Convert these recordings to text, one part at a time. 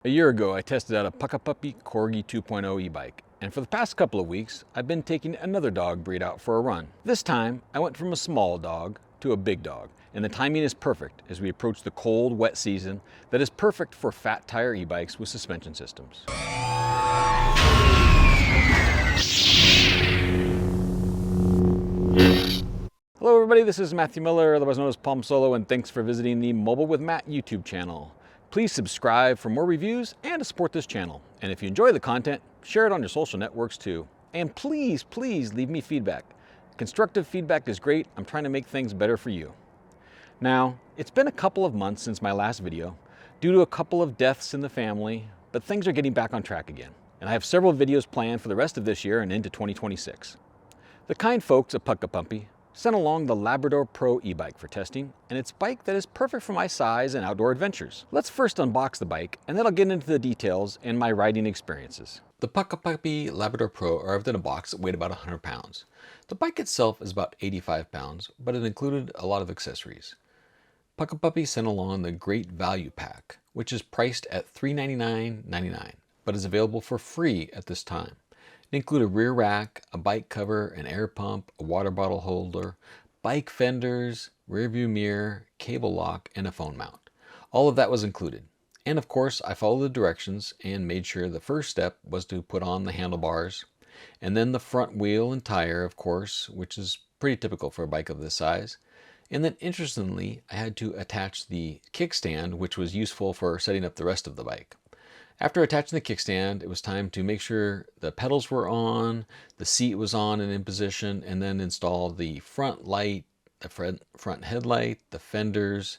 A year ago, I tested out a Puckipuppy Corgi 2.0 e-bike, and for the past couple of weeks, I've been taking another dog breed out for a run. This time, I went from a small dog to a big dog, and the timing is perfect as we approach the cold, wet season that is perfect for fat tire e-bikes with suspension systems. Hello everybody, this is Matthew Miller, otherwise known as Palm Solo, and thanks for visiting the Mobile with Matt YouTube channel. Please subscribe for more reviews and to support this channel. And if you enjoy the content, share it on your social networks too. And please leave me feedback. Constructive feedback is great. I'm trying to make things better for you. Now, it's been a couple of months since my last video due to a couple of deaths in the family, but things are getting back on track again. And I have several videos planned for the rest of this year and into 2026. The kind folks at Puckipuppy sent along the Labrador Pro e-bike for testing, and it's a bike that is perfect for my size and outdoor adventures. Let's first unbox the bike, and then I'll get into the details and my riding experiences. The Puckipuppy Labrador Pro arrived in a box that weighed about 100 pounds. The bike itself is about 85 pounds, but it included a lot of accessories. Puckipuppy sent along the Great Value Pack, which is priced at $399.99, but is available for free at this time. It included a rear rack, a bike cover, an air pump, a water bottle holder, bike fenders, rear view mirror, cable lock, and a phone mount. All of that was included. And of course, I followed the directions and made sure the first step was to put on the handlebars, and then the front wheel and tire, of course, which is pretty typical for a bike of this size. And then interestingly, I had to attach the kickstand, which was useful for setting up the rest of the bike. After attaching the kickstand, it was time to make sure the pedals were on, the seat was on and in position, and then install the front light, the front headlight, the fenders,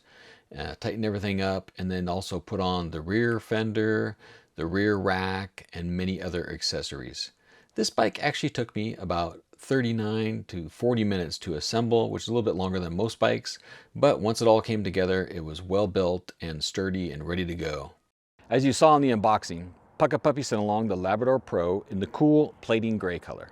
tighten everything up, and then also put on the rear fender, the rear rack, and many other accessories. This bike actually took me about 39 to 40 minutes to assemble, which is a little bit longer than most bikes, but once it all came together, it was well built and sturdy and ready to go. As you saw in the unboxing, Puckipuppy sent along the Labrador Pro in the cool plating gray color.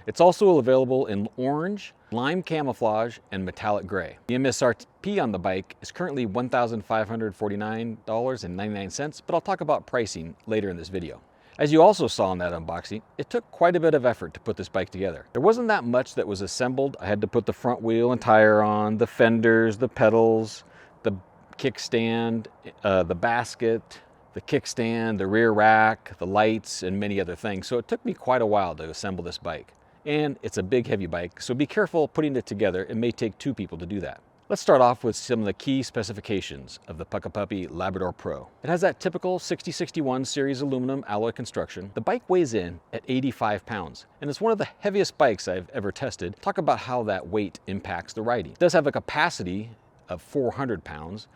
It's also available in orange, lime camouflage, and metallic gray. The MSRP on the bike is currently $1,549.99, but I'll talk about pricing later in this video. As you also saw in that unboxing, it took quite a bit of effort to put this bike together. There wasn't that much that was assembled. I had to put the front wheel and tire on, the fenders, the pedals, the kickstand, the basket, the kickstand, the rear rack, the lights, and many other things. So it took me quite a while to assemble this bike. And it's a big, heavy bike, so be careful putting it together. It may take two people to do that. Let's start off with some of the key specifications of the Puckipuppy Labrador Pro. It has that typical 6061 series aluminum alloy construction. The bike weighs in at 85 pounds, and it's one of the heaviest bikes I've ever tested. Talk about how that weight impacts the riding. It does have a capacity of 400 pounds,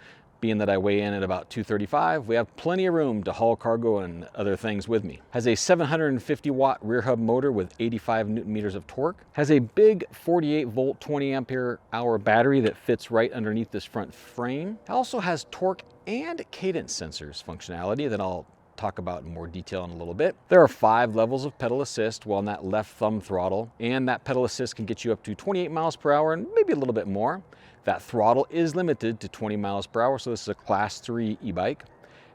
being that I weigh in at about 235, we have plenty of room to haul cargo and other things with me. Has a 750 watt rear hub motor with 85 Newton meters of torque. Has a big 48 volt 20 ampere hour battery that fits right underneath this front frame. It also has torque and cadence sensors functionality that I'll talk about in more detail in a little bit. There are 5 levels of pedal assist on that left thumb throttle, and that pedal assist can get you up to 28 miles per hour and maybe a little bit more. That throttle is limited to 20 miles per hour, so this is a class 3 e-bike,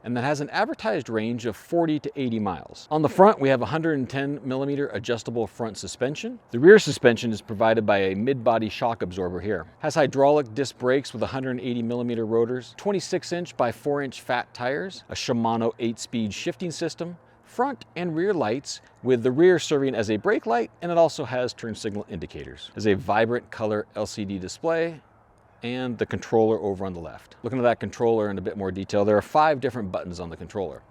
and that has an advertised range of 40 to 80 miles. On the front, we have 110 millimeter adjustable front suspension. The rear suspension is provided by a mid-body shock absorber here. Has hydraulic disc brakes with 180 millimeter rotors, 26 inch by 4 inch fat tires, a Shimano 8-speed shifting system, front and rear lights, with the rear serving as a brake light, and it also has turn signal indicators. Has a vibrant color LCD display, and the controller over on the left. Looking at that controller in a bit more detail, there are 5 different buttons on the controller.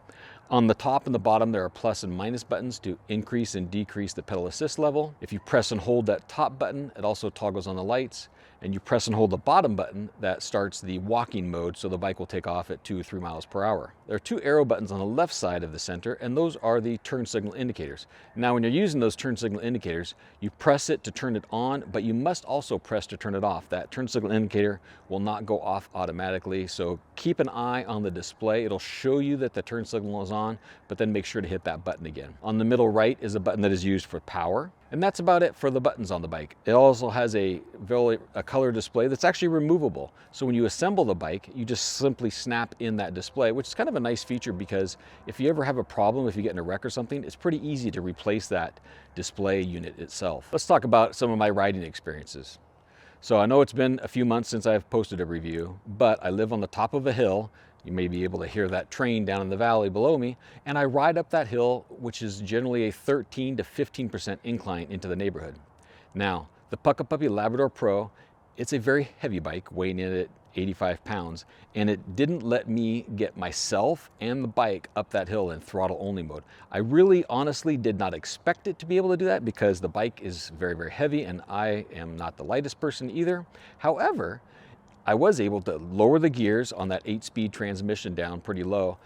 On the top and the bottom, there are plus and minus buttons to increase and decrease the pedal assist level. If you press and hold that top button, it also toggles on the lights, and you press and hold the bottom button, that starts the walking mode, so the bike will take off at 2 or 3 miles per hour. There are 2 arrow buttons on the left side of the center, and those are the turn signal indicators. Now, when you're using those turn signal indicators, you press it to turn it on, but you must also press to turn it off. That turn signal indicator will not go off automatically, so keep an eye on the display. It'll show you that the turn signal is on, but then make sure to hit that button again. On the middle right is a button that is used for power. And that's about it for the buttons on the bike. It also has a color display that's actually removable. So when you assemble the bike, you just simply snap in that display, which is kind of a nice feature because if you ever have a problem, if you get in a wreck or something, it's pretty easy to replace that display unit itself. Let's talk about some of my riding experiences. So I know it's been a few months since I've posted a review, but I live on the top of a hill. You may be able to hear that train down in the valley below me, and I ride up that hill, which is generally a 13 to 15% incline into the neighborhood. Now, the Puckipuppy Labrador Pro, it's a very heavy bike, weighing in at 85 pounds, and it didn't let me get myself and the bike up that hill in throttle only mode. I really honestly did not expect it to be able to do that because the bike is very, very heavy and I am not the lightest person either. However, I was able to lower the gears on that 8-speed transmission down pretty low,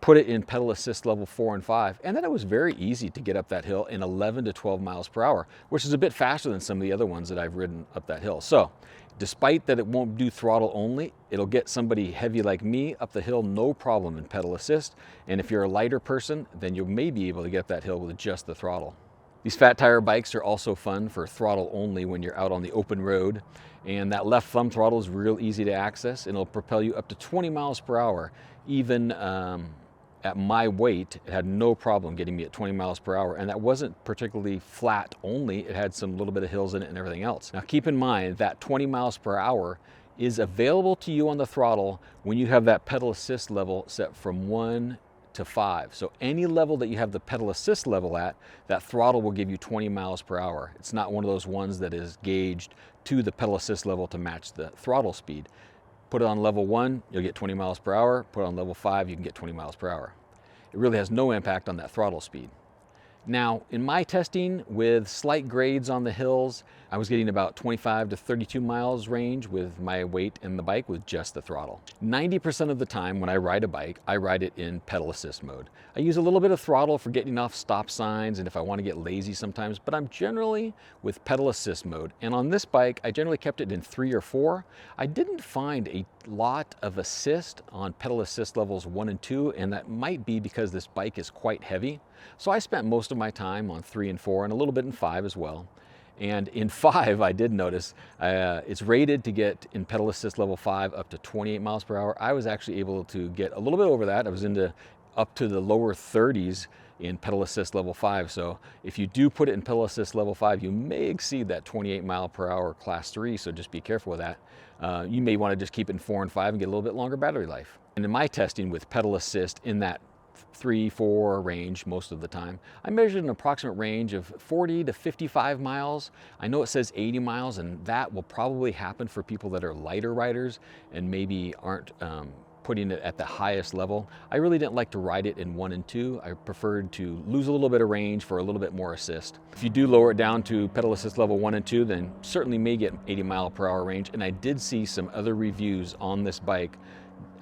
put it in pedal assist level 4 and 5, and then it was very easy to get up that hill in 11 to 12 miles per hour, which is a bit faster than some of the other ones that I've ridden up that hill. So, despite that it won't do throttle only, it'll get somebody heavy like me up the hill no problem in pedal assist, and if you're a lighter person, then you may be able to get up that hill with just the throttle. These fat tire bikes are also fun for throttle only when you're out on the open road, and that left thumb throttle is real easy to access and it'll propel you up to 20 miles per hour. Even at my weight, it had no problem getting me at 20 miles per hour, and that wasn't particularly flat only, it had some little bit of hills in it and everything else. Now keep in mind that 20 miles per hour is available to you on the throttle when you have that pedal assist level set from 1 to 5. So any level that you have the pedal assist level at, that throttle will give you 20 miles per hour. It's not one of those ones that is gauged to the pedal assist level to match the throttle speed. Put it on level 1, you'll get 20 miles per hour. Put it on level 5, you can get 20 miles per hour. It really has no impact on that throttle speed. Now, in my testing with slight grades on the hills, I was getting about 25 to 32 miles range with my weight and the bike with just the throttle. 90% of the time when I ride a bike, I ride it in pedal assist mode. I use a little bit of throttle for getting off stop signs and if I want to get lazy sometimes, but I'm generally with pedal assist mode. And on this bike, I generally kept it in 3 or 4. I didn't find a lot of assist on pedal assist levels 1 and 2, and that might be because this bike is quite heavy. So I spent most of my time on 3 and 4 and a little bit in 5 as well. And in 5, I did notice it's rated to get in pedal assist level 5 up to 28 miles per hour. I was actually able to get a little bit over that. I was into up to the lower 30s in pedal assist level 5. So if you do put it in pedal assist level 5, you may exceed that 28 mile per hour class 3. So just be careful with that. You may want to just keep it in 4 and 5 and get a little bit longer battery life. And in my testing with pedal assist in that 3-4 range most of the time, I measured an approximate range of 40 to 55 miles. I know it says 80 miles, and that will probably happen for people that are lighter riders and maybe aren't putting it at the highest level. I really didn't like to ride it in 1 and 2. I preferred to lose a little bit of range for a little bit more assist. If you do lower it down to pedal assist level 1 and 2, then certainly may get 80 mile per hour range. And I did see some other reviews on this bike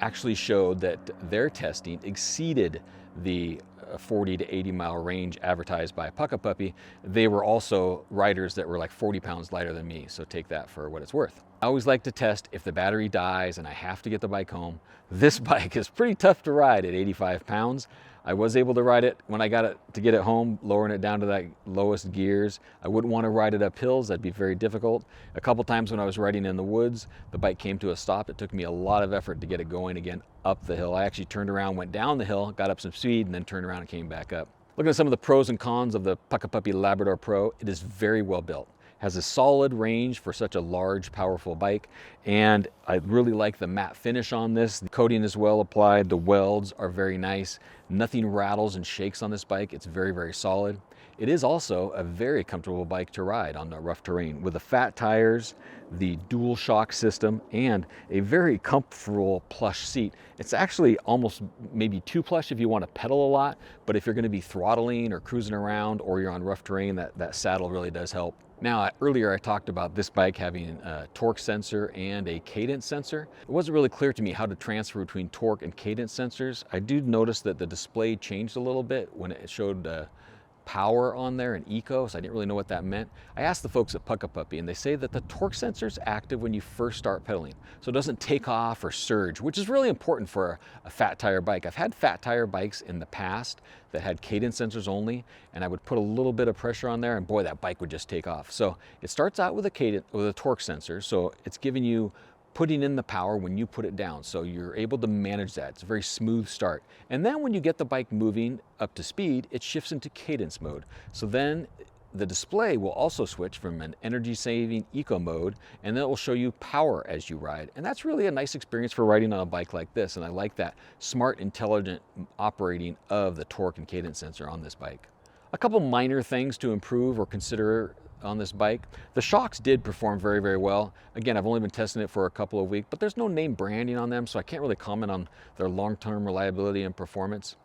actually showed that their testing exceeded the 40 to 80 mile range advertised by Puckipuppy. They were also riders that were like 40 pounds lighter than me, so take that for what it's worth. I always like to test if the battery dies and I have to get the bike home. This bike is pretty tough to ride at 85 pounds. I was able to ride it when I got it to get it home, lowering it down to that lowest gears. I wouldn't want to ride it up hills, that'd be very difficult. A couple times when I was riding in the woods, the bike came to a stop. It took me a lot of effort to get it going again up the hill. I actually turned around, went down the hill, got up some speed, and then turned around and came back up. Looking at some of the pros and cons of the Puckipuppy Labrador Pro, it is very well built. Has a solid range for such a large, powerful bike, and I really like the matte finish on this. The coating is well applied, the welds are very nice. Nothing rattles and shakes on this bike. It's very, very solid. It is also a very comfortable bike to ride on the rough terrain with the fat tires, the dual shock system, and a very comfortable plush seat. It's actually almost maybe too plush if you want to pedal a lot, but if you're going to be throttling or cruising around or you're on rough terrain, that saddle really does help. Now, earlier I talked about this bike having a torque sensor and a cadence sensor. It wasn't really clear to me how to transfer between torque and cadence sensors. I do notice that the display changed a little bit when it showed power on there and eco, so I didn't really know what that meant. I asked the folks at Puckipuppy, and they say that the torque sensor is active when you first start pedaling, so it doesn't take off or surge, which is really important for a fat tire bike. I've had fat tire bikes in the past that had cadence sensors only, and I would put a little bit of pressure on there, and boy, that bike would just take off. So it starts out with a torque sensor, so it's giving you putting in the power when you put it down. So you're able to manage that. It's a very smooth start. And then when you get the bike moving up to speed, it shifts into cadence mode. So then the display will also switch from an energy saving eco mode, and then it will show you power as you ride. And that's really a nice experience for riding on a bike like this. And I like that smart, intelligent operating of the torque and cadence sensor on this bike. A couple minor things to improve or consider on this bike. The shocks did perform very, very well. Again, I've only been testing it for a couple of weeks, but there's no name branding on them, so I can't really comment on their long-term reliability and performance.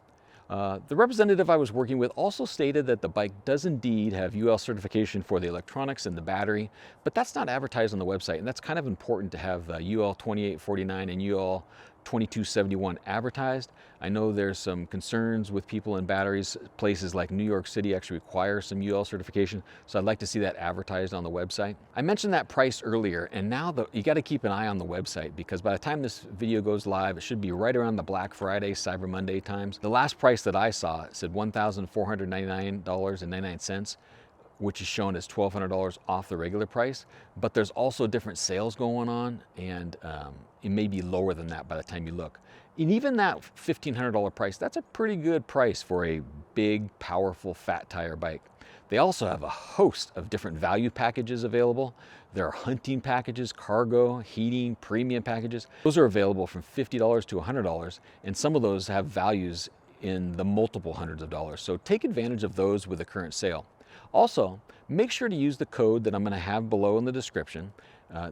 The representative I was working with also stated that the bike does indeed have UL certification for the electronics and the battery, but that's not advertised on the website, and that's kind of important to have UL 2849 and UL 2271 advertised. I know there's some concerns with people in batteries. Places like New York City actually require some UL certification, so I'd like to see that advertised on the website. I mentioned that price earlier, and now you got to keep an eye on the website, because by the time this video goes live, it should be right around the Black Friday, Cyber Monday times. The last price that I saw said $1,499.99, which is shown as $1,200 off the regular price, but there's also different sales going on, and it may be lower than that by the time you look. And even that $1,500 price, that's a pretty good price for a big, powerful, fat tire bike. They also have a host of different value packages available. There are hunting packages, cargo, heating, premium packages. Those are available from $50 to $100, and some of those have values in the multiple hundreds of dollars. So take advantage of those with the current sale. Also, make sure to use the code that I'm going to have below in the description.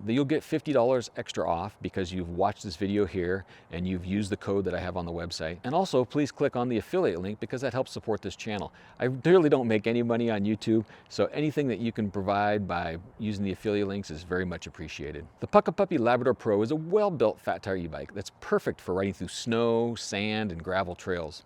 You'll get $50 extra off because you've watched this video here and you've used the code that I have on the website. And also, please click on the affiliate link, because that helps support this channel. I really don't make any money on YouTube, so anything that you can provide by using the affiliate links is very much appreciated. The Puckipuppy Labrador Pro is a well-built fat tire e-bike that's perfect for riding through snow, sand, and gravel trails.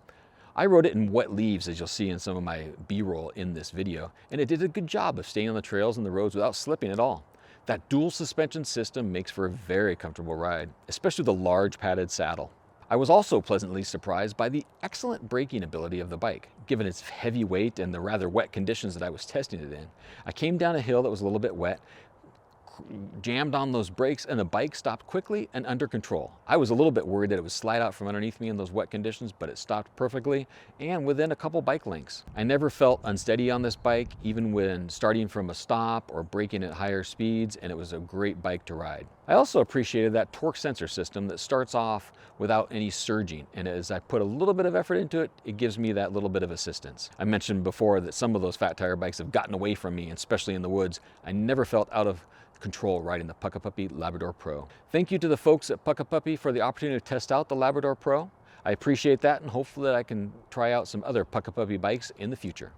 I rode it in wet leaves, as you'll see in some of my B-roll in this video, and it did a good job of staying on the trails and the roads without slipping at all. That dual suspension system makes for a very comfortable ride, especially the large padded saddle. I was also pleasantly surprised by the excellent braking ability of the bike, given its heavy weight and the rather wet conditions that I was testing it in. I came down a hill that was a little bit wet, jammed on those brakes, and the bike stopped quickly and under control. I was a little bit worried that it would slide out from underneath me in those wet conditions, but it stopped perfectly and within a couple bike lengths. I never felt unsteady on this bike, even when starting from a stop or braking at higher speeds, and it was a great bike to ride. I also appreciated that torque sensor system that starts off without any surging, and as I put a little bit of effort into it, it gives me that little bit of assistance. I mentioned before that some of those fat tire bikes have gotten away from me, especially in the woods. I never felt out of control riding the Puckipuppy Labrador Pro. Thank you to the folks at Puckipuppy for the opportunity to test out the Labrador Pro. I appreciate that, and hopefully that I can try out some other Puckipuppy bikes in the future.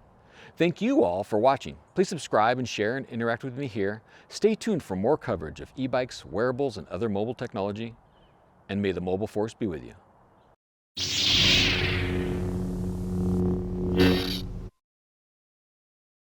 Thank you all for watching. Please subscribe and share and interact with me here. Stay tuned for more coverage of e-bikes, wearables, and other mobile technology. And may the mobile force be with you.